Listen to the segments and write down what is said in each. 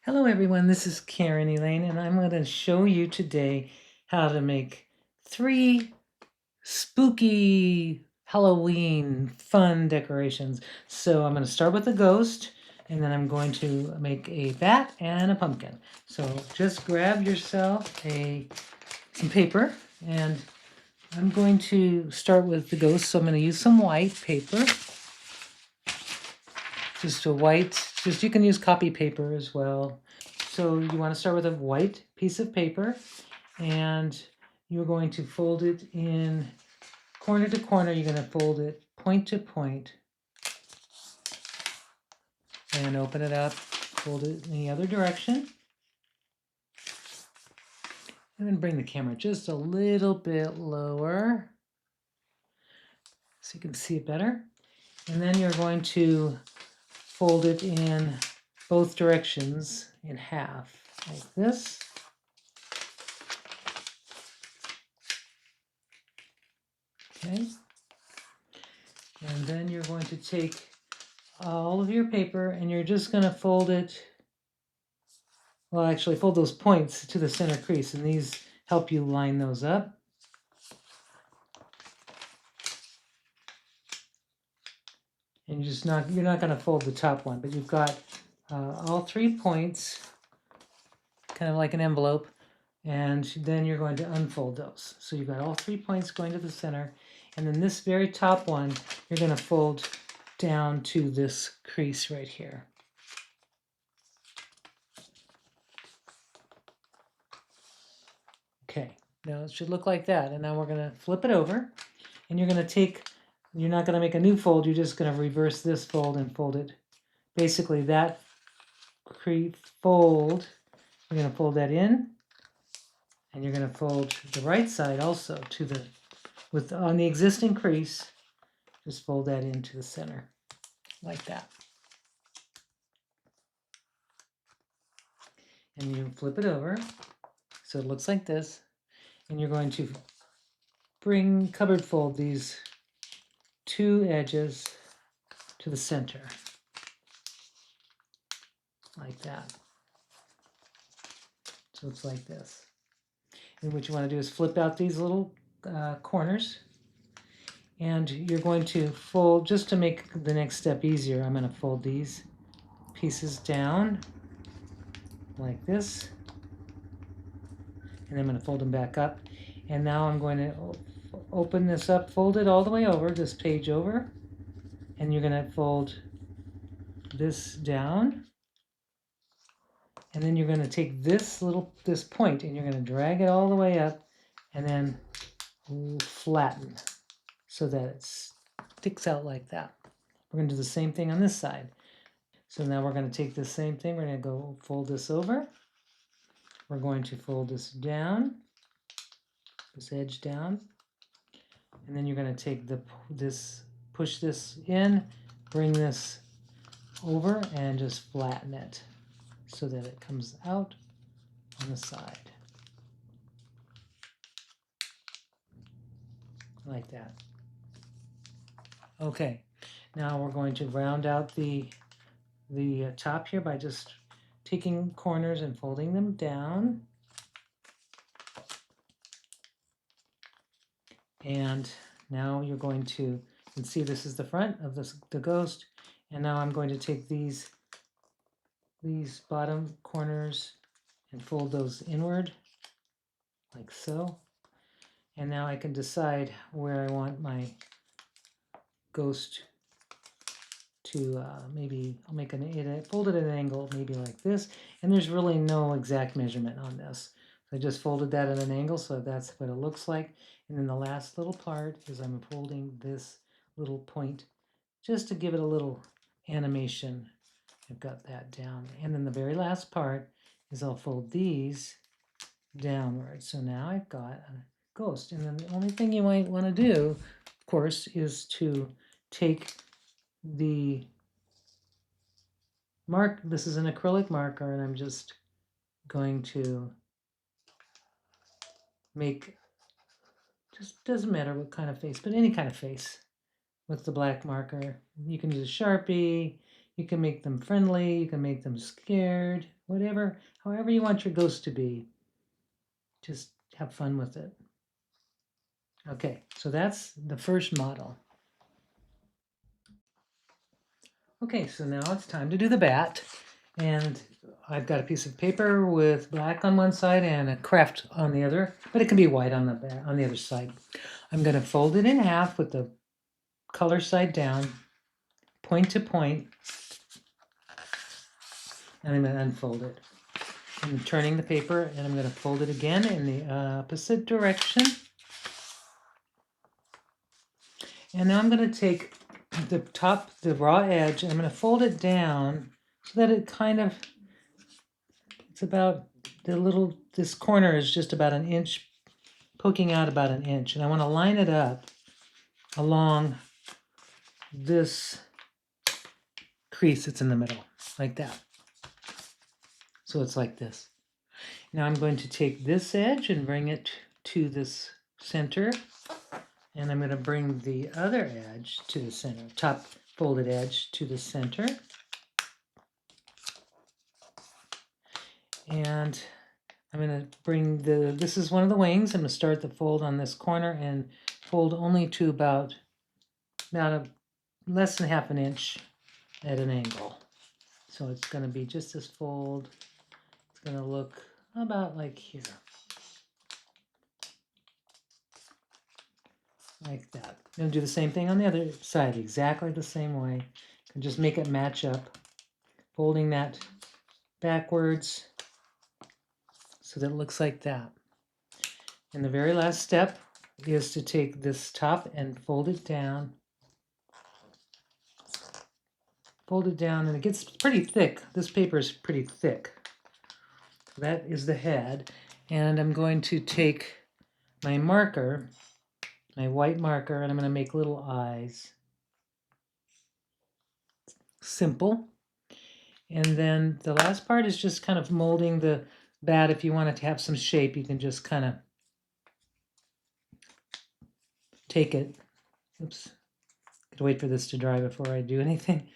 Hello everyone, this is Karen Elaine and I'm going to show you today how to make 3 spooky Halloween fun decorations. So I'm going to start with a ghost and then I'm going to make a bat and a pumpkin. So just grab yourself some paper and I'm going to start with the ghost. So I'm going to use some white paper. Just a white, you can use copy paper as well. So you want to start with a white piece of paper and you're going to fold it in corner to corner. You're going to fold it point to point and open it up, fold it in the other direction. And then bring the camera just a little bit lower so you can see it better. And then you're going to fold it in both directions in half like this. Okay. And then you're going to take all of your paper and you're just going to fold it, well actually fold those points to the center crease, and these help you line those up. And you're not going to fold the top one, but you've got all 3 points, kind of like an envelope, and then you're going to unfold those. So you've got all 3 points going to the center, and then this very top one, you're going to fold down to this crease right here. Okay, now it should look like that, and now we're going to flip it over, and you're going to take, you're not going to make a new fold, you're just going to reverse this fold and fold it. Basically that fold, you're going to fold that in, and you're going to fold the right side also to the, on the existing crease, just fold that into the center, like that. And you flip it over, so it looks like this, and you're going to cupboard fold these 2 edges to the center, like that. So it's like this. And what you want to do is flip out these little corners, and you're going to fold, just to make the next step easier, I'm going to fold these pieces down like this, and I'm going to fold them back up. And now I'm going to open this up, fold it all the way over, this page over, and you're going to fold this down, and then you're going to take this point and you're going to drag it all the way up and then flatten so that it sticks out like that. We're going to do the same thing on this side. So now we're going to take the same thing, we're going to go fold this over, we're going to fold this down, this edge down, and then you're going to take push this in, bring this over and just flatten it so that it comes out on the side. Like that. Okay, now we're going to round out the top here by just taking corners and folding them down. And now you're going to, you can see this is the front of the ghost, and now I'm going to take these bottom corners and fold those inward like so. And now I can decide where I want my ghost to maybe I'll make fold it at an angle maybe like this, and there's really no exact measurement on this. So I just folded that at an angle, so that's what it looks like. And then the last little part is I'm folding this little point just to give it a little animation. I've got that down, and then the very last part is I'll fold these downward. So now I've got a ghost, and then the only thing you might want to do, of course, is to take the this is an acrylic marker, and I'm just going to make, just doesn't matter what kind of face, but any kind of face with the black marker. You can use a Sharpie, You can make them friendly, you can make them scared, whatever, however you want your ghost to be. Just have fun with it. Okay, so that's the first model. Okay, so now it's time to do the bat. And I've got a piece of paper with black on one side and a craft on the other, but it can be white on the other side. I'm going to fold it in half with the color side down, point to point, and I'm going to unfold it. I'm turning the paper and I'm going to fold it again in the opposite direction. And now I'm going to take the raw edge, and I'm going to fold it down so that it kind of, it's about this corner is just about an inch, poking out about an inch. And I want to line it up along this crease that's in the middle, like that. So it's like this. Now I'm going to take this edge and bring it to this center. And I'm going to bring the other edge to the center, top folded edge to the center. And I'm going to bring this is one of the wings. I'm going to start the fold on this corner and fold only to about less than half an inch at an angle. So it's going to be just this fold. It's going to look about like here. Like that. I'm going to do the same thing on the other side, exactly the same way. And just make it match up, folding that backwards so that it looks like that. And the very last step is to take this top and fold it down. Fold it down, and it gets pretty thick. This paper is pretty thick. That is the head. And I'm going to take my marker, my white marker, and I'm going to make little eyes. Simple. And then the last part is just kind of molding the bat. If you want it to have some shape, you can just kind of take it. Oops. Gotta wait for this to dry before I do anything.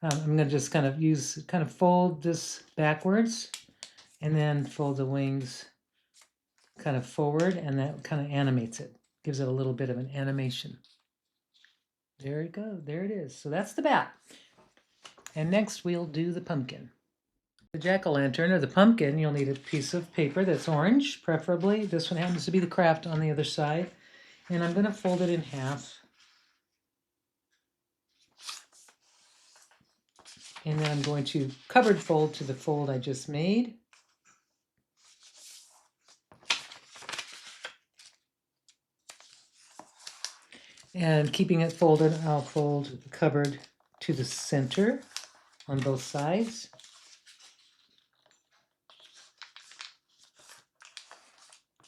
I'm going to just kind of fold this backwards and then fold the wings kind of forward, and that kind of animates it. Gives it a little bit of an animation. There it goes. There it is. So that's the bat. And next we'll do the pumpkin. The jack-o'-lantern or the pumpkin, you'll need a piece of paper that's orange, preferably. This one happens to be the craft on the other side. And I'm going to fold it in half. And then I'm going to cupboard fold to the fold I just made. And keeping it folded, I'll fold the cupboard to the center on both sides.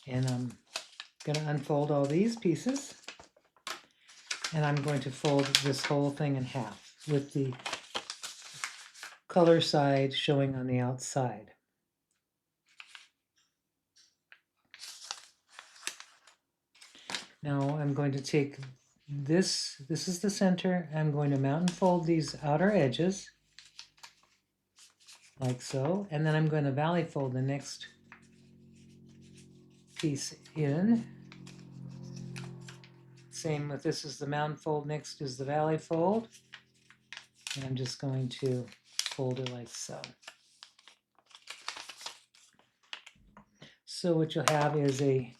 And I'm going to unfold all these pieces. And I'm going to fold this whole thing in half with the color side showing on the outside. Now I'm going to take this is the center. I'm going to mount and fold these outer edges like so, and then I'm going to valley fold the next piece in. Same with this is the mount and fold, next is the valley fold, and I'm just going to fold it like so. So what you'll have is a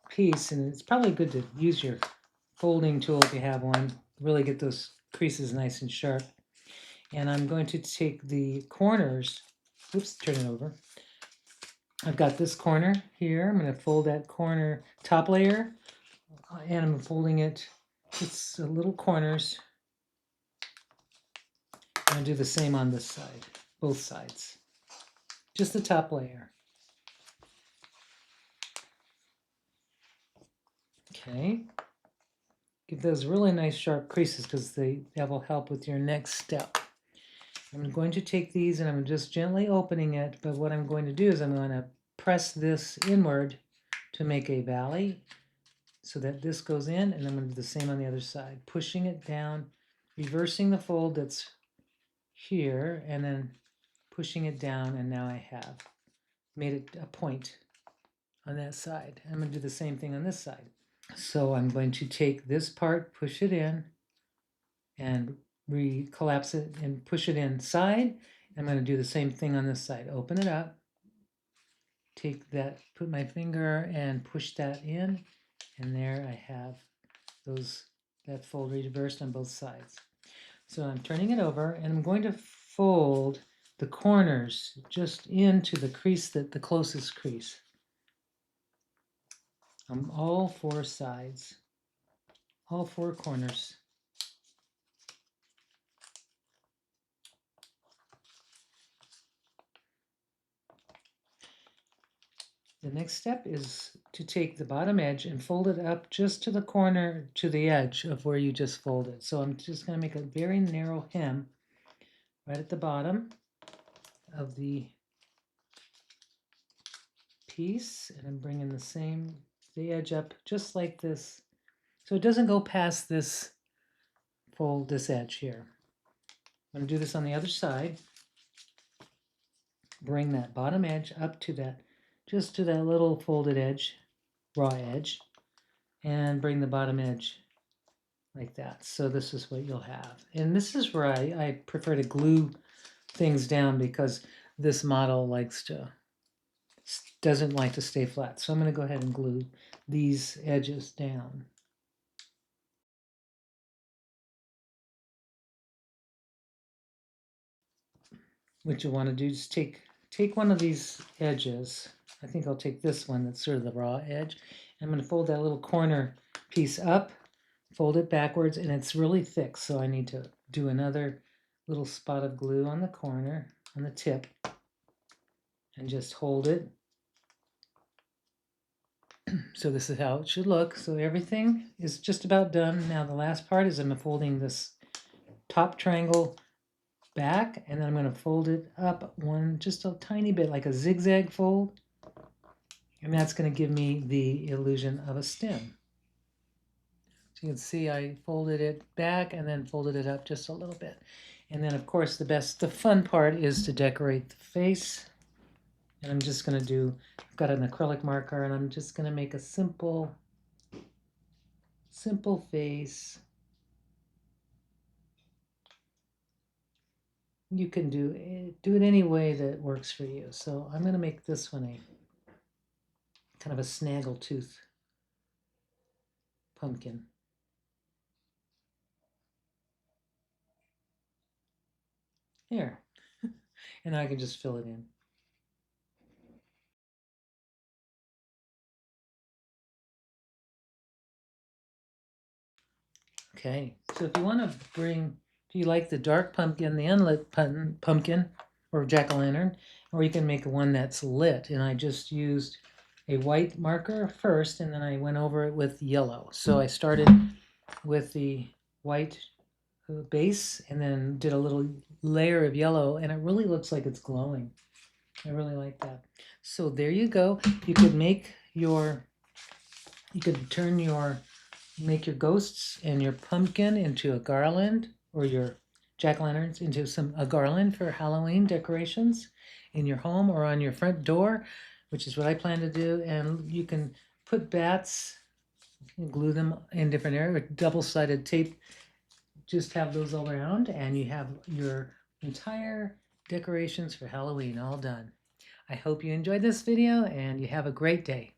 piece, and it's probably good to use your folding tool if you have one, really get those creases nice and sharp. And I'm going to take the corners, oops, turn it over. I've got this corner here. I'm going to fold that corner top layer, and I'm folding it, it's little corners. I'm going to do the same on this side, both sides. Just the top layer. Okay. Give those really nice sharp creases because that will help with your next step. I'm going to take these and I'm just gently opening it, but what I'm going to do is I'm going to press this inward to make a valley so that this goes in, and I'm going to do the same on the other side, pushing it down, reversing the fold that's here and then pushing it down, and now I have made it a point on that side. I'm going to do the same thing on this side. So I'm going to take this part, push it in, and collapse it and push it inside. I'm going to do the same thing on this side. Open it up, take that, put my finger and push that in, and there I have that fold reversed on both sides. So I'm turning it over, and I'm going to fold the corners just into the crease, the closest crease. On all four sides, all four corners. The next step is to take the bottom edge and fold it up just to the corner, to the edge of where you just folded. So I'm just going to make a very narrow hem right at the bottom of the piece, and I'm bringing the edge up just like this, so it doesn't go past this edge here. I'm going to do this on the other side. Bring that bottom edge up to that, just to that little folded edge, raw edge, and bring the bottom edge like that. So this is what you'll have. And this is where I prefer to glue things down, because this model doesn't like to stay flat. So I'm going to go ahead and glue these edges down. What you want to do is take one of these edges. I think I'll take this one that's sort of the raw edge. I'm going to fold that little corner piece up, fold it backwards, and it's really thick, so I need to do another little spot of glue on the corner, on the tip, and just hold it. So this is how it should look. So everything is just about done. Now the last part is I'm folding this top triangle back, and then I'm going to fold it up just a tiny bit, like a zigzag fold, and that's going to give me the illusion of a stem. So you can see I folded it back and then folded it up just a little bit. And then of course the fun part is to decorate the face. And I'm just going to I've got an acrylic marker, and I'm just going to make a simple face. You can do it any way that works for you. So I'm going to make this one a kind of a snaggletooth pumpkin. There. And I can just fill it in. Okay, so if you like the dark pumpkin, the unlit pumpkin, or jack-o'-lantern, or you can make one that's lit. And I just used a white marker first, and then I went over it with yellow. So I started with the white base, and then did a little layer of yellow, and it really looks like it's glowing. I really like that. So there you go. You could make your, make your ghosts and your pumpkin into a garland, or your jack-o'-lanterns into a garland for Halloween decorations in your home or on your front door, which is what I plan to do. And you can put bats, glue them in different areas with double-sided tape. Just have those all around, and you have your entire decorations for Halloween all done. I hope you enjoyed this video, and you have a great day.